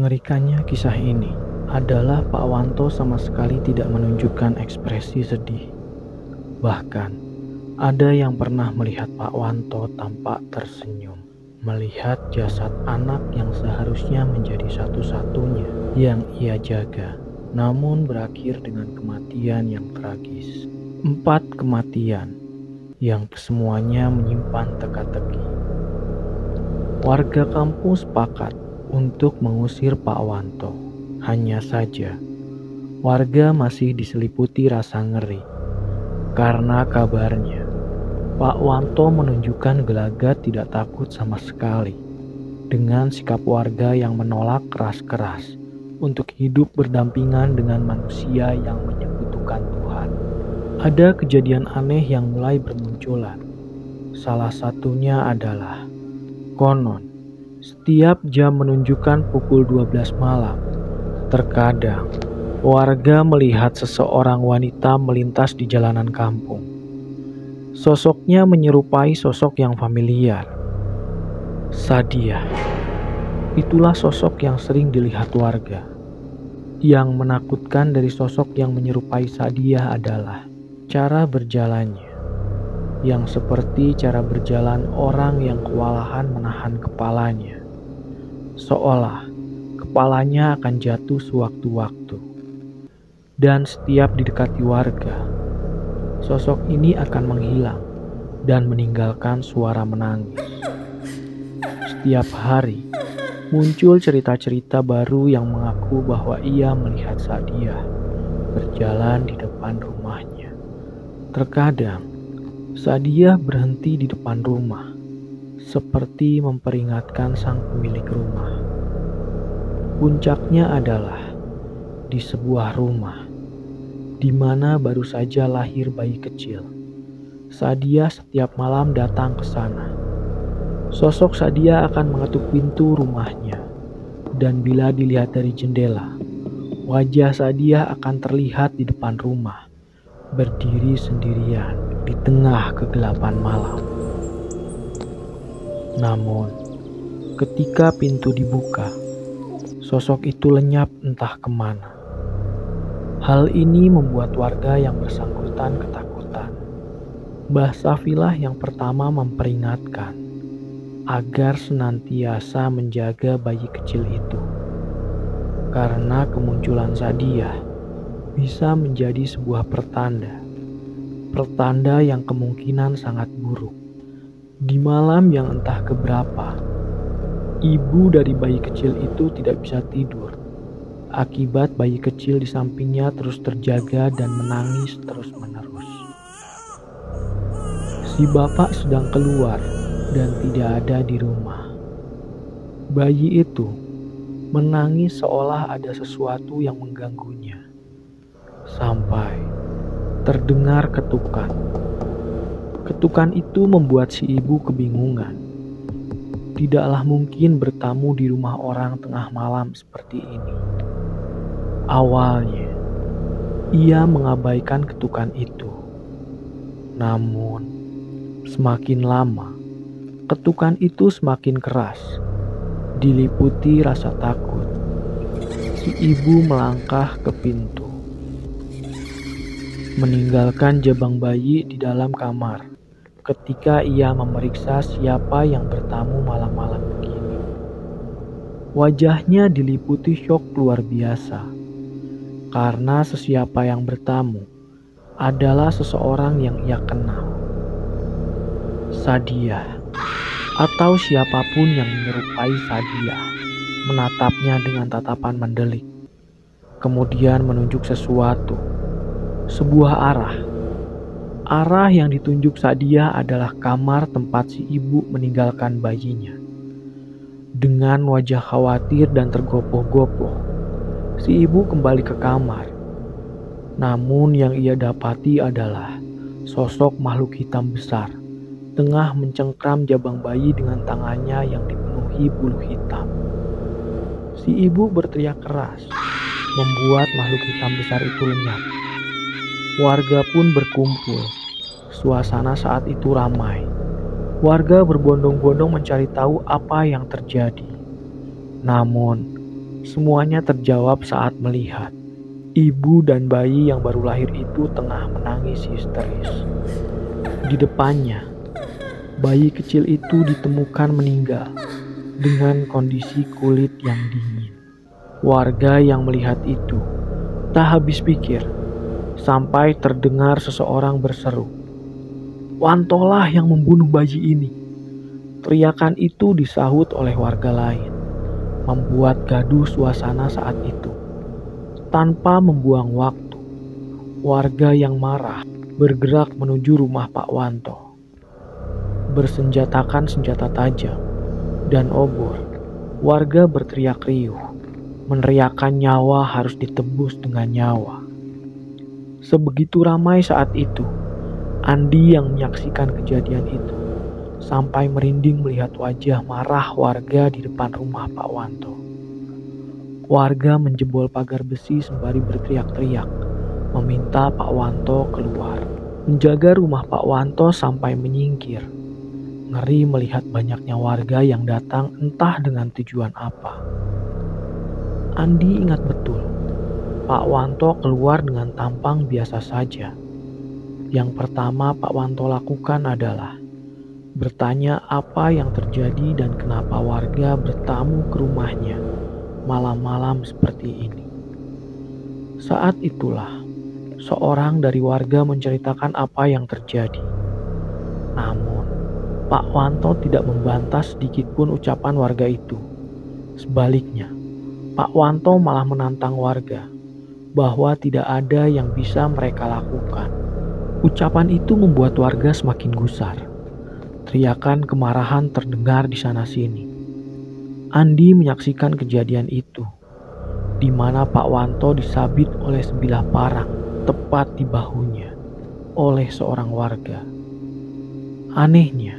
Mengerikannya kisah ini adalah Pak Wanto sama sekali tidak menunjukkan ekspresi sedih. Bahkan, ada yang pernah melihat Pak Wanto tampak tersenyum, melihat jasad anak yang seharusnya menjadi satu-satunya yang ia jaga, namun berakhir dengan kematian yang tragis. 4 kematian yang kesemuanya menyimpan teka-teki. Warga kampung sepakat untuk mengusir Pak Wanto. Hanya saja, warga masih diseliputi rasa ngeri karena kabarnya Pak Wanto menunjukkan gelagat tidak takut sama sekali dengan sikap warga yang menolak keras-keras untuk hidup berdampingan dengan manusia yang menyekutukan Tuhan. Ada kejadian aneh yang mulai bermunculan. Salah satunya adalah konon setiap jam menunjukkan pukul 12 malam, terkadang warga melihat seseorang wanita melintas di jalanan kampung. Sosoknya menyerupai sosok yang familiar. Sadiah. Itulah sosok yang sering dilihat warga. Yang menakutkan dari sosok yang menyerupai Sadiah adalah cara berjalannya, yang seperti cara berjalan orang yang kewalahan menahan kepalanya, seolah kepalanya akan jatuh sewaktu-waktu. Dan setiap didekati warga, sosok ini akan menghilang dan meninggalkan suara menangis. Setiap hari muncul cerita-cerita baru yang mengaku bahwa ia melihat Sadiah berjalan di depan rumahnya. Terkadang Sadiah berhenti di depan rumah, seperti memperingatkan sang pemilik rumah. Puncaknya adalah di sebuah rumah, di mana baru saja lahir bayi kecil. Sadiah setiap malam datang ke sana. Sosok Sadiah akan mengetuk pintu rumahnya, dan bila dilihat dari jendela, wajah Sadiah akan terlihat di depan rumah, berdiri sendirian di tengah kegelapan malam. Namun, ketika pintu dibuka, sosok itu lenyap entah kemana. Hal ini membuat warga yang bersangkutan ketakutan. Mbah Safilah yang pertama memperingatkan agar senantiasa menjaga bayi kecil itu, karena kemunculan Sadiah bisa menjadi sebuah pertanda yang kemungkinan sangat buruk. Di malam yang entah keberapa, ibu dari bayi kecil itu tidak bisa tidur akibat bayi kecil di sampingnya terus terjaga dan menangis terus-menerus. Si bapak sedang keluar dan tidak ada di rumah. Bayi itu menangis seolah ada sesuatu yang mengganggunya. Sampai terdengar ketukan. Ketukan itu membuat si ibu kebingungan. Tidaklah mungkin bertamu di rumah orang tengah malam seperti ini. Awalnya, ia mengabaikan ketukan itu. Namun, semakin lama, ketukan itu semakin keras. Diliputi rasa takut, si ibu melangkah ke pintu, meninggalkan jabang bayi di dalam kamar ketika ia memeriksa siapa yang bertamu malam-malam begini. Wajahnya diliputi syok luar biasa, karena sesiapa yang bertamu adalah seseorang yang ia kenal. Sadiah, atau siapapun yang menyerupai Sadiah, menatapnya dengan tatapan mendelik, kemudian menunjuk sesuatu. Sebuah arah. Arah yang ditunjuk Sadiah adalah kamar tempat si ibu meninggalkan bayinya. Dengan wajah khawatir dan tergopoh-gopoh, si ibu kembali ke kamar. Namun yang ia dapati adalah sosok makhluk hitam besar tengah mencengkram jabang bayi dengan tangannya yang dipenuhi bulu hitam. Si ibu berteriak keras, membuat makhluk hitam besar itu lenyap. Warga pun berkumpul. Suasana saat itu ramai. Warga berbondong-bondong mencari tahu apa yang terjadi. Namun, Semuanya terjawab saat melihat ibu dan bayi yang baru lahir itu tengah menangis histeris. Di depannya, bayi kecil itu ditemukan meninggal dengan kondisi kulit yang dingin. Warga yang melihat itu tak habis pikir sampai terdengar seseorang berseru, "Wantolah yang membunuh bayi ini." Teriakan itu disahut oleh warga lain, membuat gaduh suasana saat itu. Tanpa membuang waktu, warga yang marah bergerak menuju rumah Pak Wanto. Bersenjatakan senjata tajam dan obor, warga berteriak riuh, meneriakkan nyawa harus ditebus dengan nyawa. Sebegitu ramai saat itu, Andi yang menyaksikan kejadian itu sampai merinding melihat wajah marah warga di depan rumah Pak Wanto. Warga menjebol pagar besi sembari berteriak-teriak, meminta Pak Wanto keluar. Menjaga rumah Pak Wanto sampai menyingkir. Ngeri melihat banyaknya warga yang datang entah dengan tujuan apa. Andi ingat betul, Pak Wanto keluar dengan tampang biasa saja. Yang pertama Pak Wanto lakukan adalah bertanya apa yang terjadi dan kenapa warga bertamu ke rumahnya malam-malam seperti ini. Saat itulah seorang dari warga menceritakan apa yang terjadi. Namun, Pak Wanto tidak membantah sedikit pun ucapan warga itu. Sebaliknya, Pak Wanto malah menantang warga bahwa tidak ada yang bisa mereka lakukan. Ucapan itu membuat warga semakin gusar. Teriakan kemarahan terdengar di sana-sini. Andi menyaksikan kejadian itu, di mana Pak Wanto disabit oleh sebilah parang tepat di bahunya oleh seorang warga. Anehnya,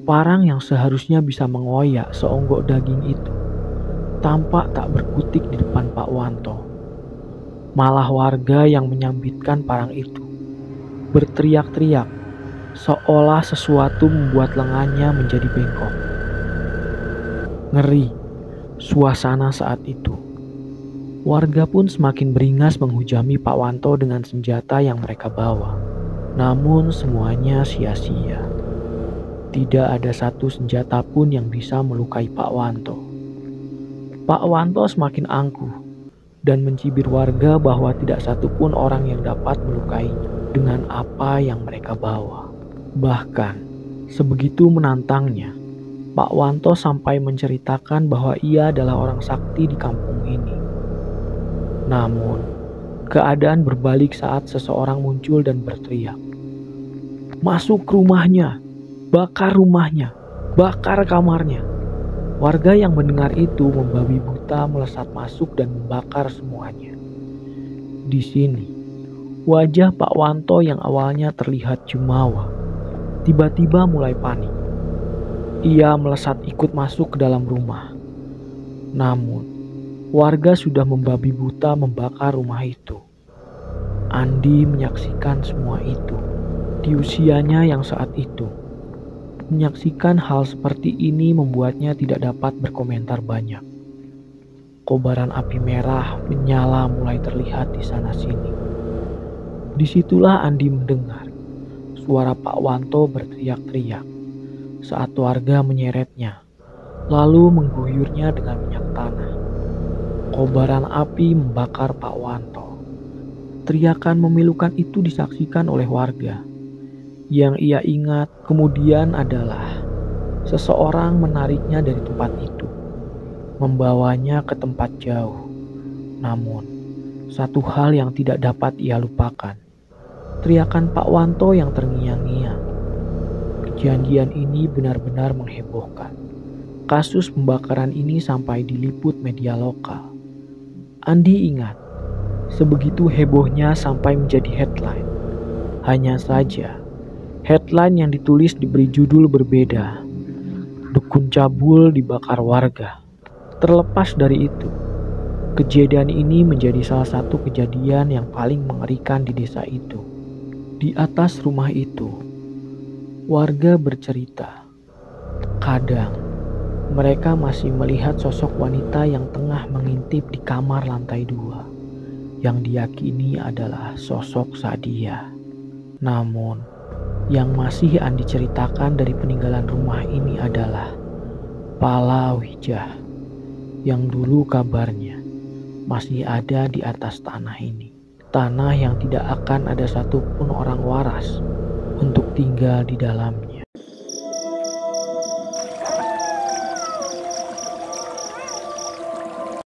parang yang seharusnya bisa mengoyak seonggok daging itu tampak tak berkutik di depan Pak Wanto. Malah warga yang menyambitkan parang itu berteriak-teriak seolah sesuatu membuat lengannya menjadi bengkok. Ngeri suasana saat itu. Warga pun semakin beringas menghujami Pak Wanto dengan senjata yang mereka bawa. Namun semuanya sia-sia. Tidak ada satu senjata pun yang bisa melukai Pak Wanto. Pak Wanto semakin angkuh dan mencibir warga bahwa tidak satupun orang yang dapat melukainya dengan apa yang mereka bawa. Bahkan, sebegitu menantangnya, Pak Wanto sampai menceritakan bahwa ia adalah orang sakti di kampung ini. Namun, keadaan berbalik saat seseorang muncul dan berteriak, "Masuk ke rumahnya, bakar rumahnya, bakar kamarnya." Warga yang mendengar itu membabi buta melesat masuk dan membakar semuanya. Di sini, wajah Pak Wanto yang awalnya terlihat jumawa tiba-tiba mulai panik. Ia melesat ikut masuk ke dalam rumah. Namun, warga sudah membabi buta membakar rumah itu. Andi menyaksikan semua itu di usianya yang saat itu. Menyaksikan hal seperti ini membuatnya tidak dapat berkomentar banyak. Kobaran api merah menyala mulai terlihat di sana-sini. Disitulah Andi mendengar suara Pak Wanto berteriak-teriak saat warga menyeretnya, lalu mengguyurnya dengan minyak tanah. Kobaran api membakar Pak Wanto. Teriakan memilukan itu disaksikan oleh warga. Yang ia ingat kemudian adalah seseorang menariknya dari tempat itu, membawanya ke tempat jauh. Namun, satu hal yang tidak dapat ia lupakan, teriakan Pak Wanto yang terngiang-ngiang. Kejadian ini benar-benar menghebohkan. Kasus pembakaran ini sampai diliput media lokal. Andi ingat, sebegitu hebohnya sampai menjadi headline. Hanya saja, headline yang ditulis diberi judul berbeda. Dukun cabul dibakar warga. Terlepas dari itu, kejadian ini menjadi salah satu kejadian yang paling mengerikan di desa itu. Di atas rumah itu, warga bercerita, kadang Mereka masih melihat sosok wanita yang tengah mengintip di kamar lantai 2, yang diyakini adalah sosok Sadia. Namun, yang masih Andi ceritakan dari peninggalan rumah ini adalah Palawijah, yang dulu kabarnya masih ada di atas tanah ini. Tanah yang tidak akan ada satupun orang waras untuk tinggal di dalamnya.